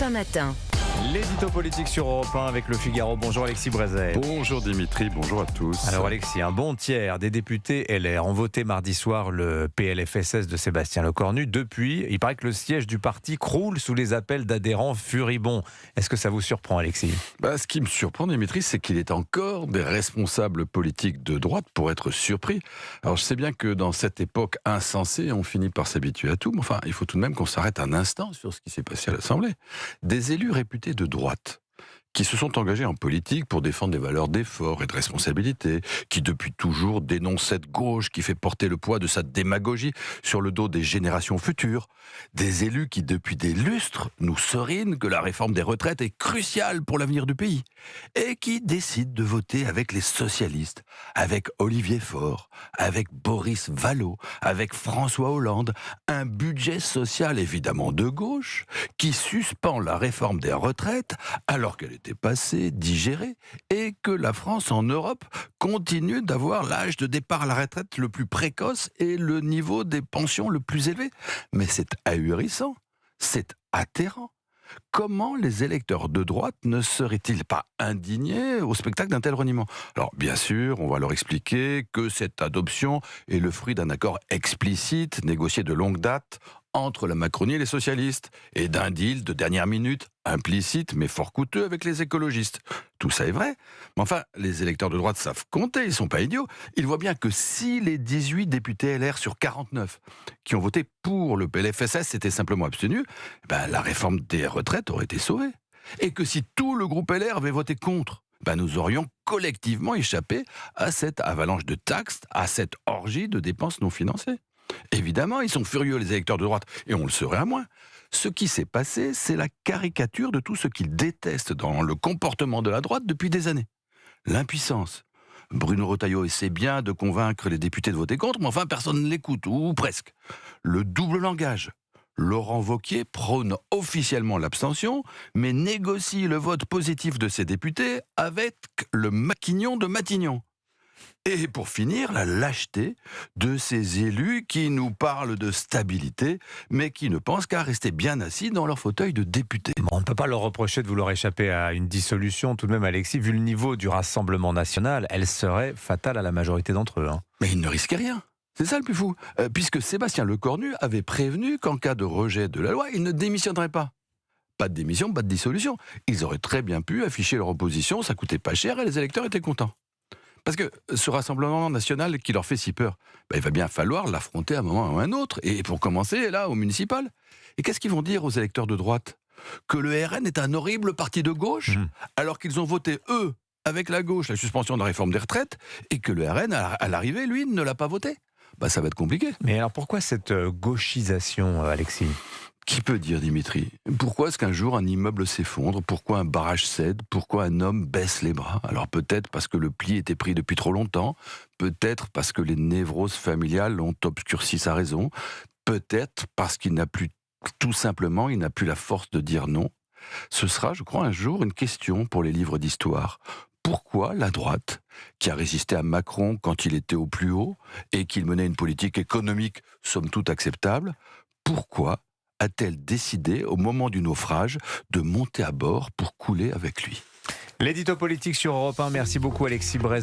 Europe 1 matin. L'édito politique sur Europe 1 avec Le Figaro. Bonjour Alexis Brézet. Bonjour Dimitri, bonjour à tous. Alors Alexis, un bon tiers des députés LR ont voté mardi soir le PLFSS de Sébastien Lecornu. Depuis, il paraît que le siège du parti croule sous les appels d'adhérents furibonds. Est-ce que ça vous surprend, Alexis ? Ce qui me surprend, Dimitri, c'est qu'il est encore des responsables politiques de droite pour être surpris. Alors je sais bien que dans cette époque insensée, on finit par s'habituer à tout, mais enfin, il faut tout de même qu'on s'arrête un instant sur ce qui s'est passé à l'Assemblée. Des élus réputés de droite, qui se sont engagés en politique pour défendre des valeurs d'effort et de responsabilité, qui depuis toujours dénoncent cette gauche qui fait porter le poids de sa démagogie sur le dos des générations futures. Des élus qui depuis des lustres nous serinent que la réforme des retraites est cruciale pour l'avenir du pays, et qui décident de voter avec les socialistes, avec Olivier Faure, avec Boris Vallaud, avec François Hollande, un budget social évidemment de gauche, qui suspend la réforme des retraites alors qu'elle était passée, digérée, et que la France en Europe continue d'avoir l'âge de départ à la retraite le plus précoce et le niveau des pensions le plus élevé. Mais c'est ahurissant, c'est atterrant. Comment les électeurs de droite ne seraient-ils pas indignés au spectacle d'un tel reniement ? Alors bien sûr, on va leur expliquer que cette adoption est le fruit d'un accord explicite, négocié de longue date, entre la Macronie et les socialistes, et d'un deal de dernière minute, implicite mais fort coûteux avec les écologistes. Tout ça est vrai, mais enfin, les électeurs de droite savent compter, ils sont pas idiots. Ils voient bien que si les 18 députés LR sur 49 qui ont voté pour le PLFSS s'étaient simplement abstenus, la réforme des retraites aurait été sauvée. Et que si tout le groupe LR avait voté contre, nous aurions collectivement échappé à cette avalanche de taxes, à cette orgie de dépenses non financées. Évidemment, ils sont furieux, les électeurs de droite, et on le serait à moins. Ce qui s'est passé, c'est la caricature de tout ce qu'ils détestent dans le comportement de la droite depuis des années. L'impuissance. Bruno Retailleau essaie bien de convaincre les députés de voter contre, mais enfin personne ne l'écoute, ou presque. Le double langage. Laurent Wauquiez prône officiellement l'abstention, mais négocie le vote positif de ses députés avec le maquignon de Matignon. Et pour finir, la lâcheté de ces élus qui nous parlent de stabilité, mais qui ne pensent qu'à rester bien assis dans leur fauteuil de député. On ne peut pas leur reprocher de vouloir échapper à une dissolution, tout de même, Alexis. Vu le niveau du Rassemblement national, elle serait fatale à la majorité d'entre eux. Mais ils ne risquaient rien. C'est ça le plus fou. Puisque Sébastien Lecornu avait prévenu qu'en cas de rejet de la loi, il ne démissionnerait pas. Pas de démission, pas de dissolution. Ils auraient très bien pu afficher leur opposition, ça coûtait pas cher et les électeurs étaient contents. Parce que ce Rassemblement national qui leur fait si peur, il va bien falloir l'affronter à un moment ou à un autre. Et pour commencer, là, au municipal. Et qu'est-ce qu'ils vont dire aux électeurs de droite ? Que le RN est un horrible parti de gauche, alors qu'ils ont voté, eux, avec la gauche, la suspension de la réforme des retraites, et que le RN, à l'arrivée, lui, ne l'a pas voté. Ça va être compliqué. Mais alors pourquoi cette gauchisation, Alexis ? Qui peut dire, Dimitri ? Pourquoi est-ce qu'un jour un immeuble s'effondre ? Pourquoi un barrage cède ? Pourquoi un homme baisse les bras ? Alors peut-être parce que le pli était pris depuis trop longtemps, peut-être parce que les névroses familiales ont obscurci sa raison, peut-être parce qu'il n'a plus, tout simplement, il n'a plus la force de dire non. Ce sera, je crois, un jour une question pour les livres d'histoire. Pourquoi la droite, qui a résisté à Macron quand il était au plus haut et qu'il menait une politique économique somme toute acceptable, pourquoi a-t-elle décidé, au moment du naufrage, de monter à bord pour couler avec lui ? L'édito politique sur Europe 1. Merci beaucoup, Alexis Brézet.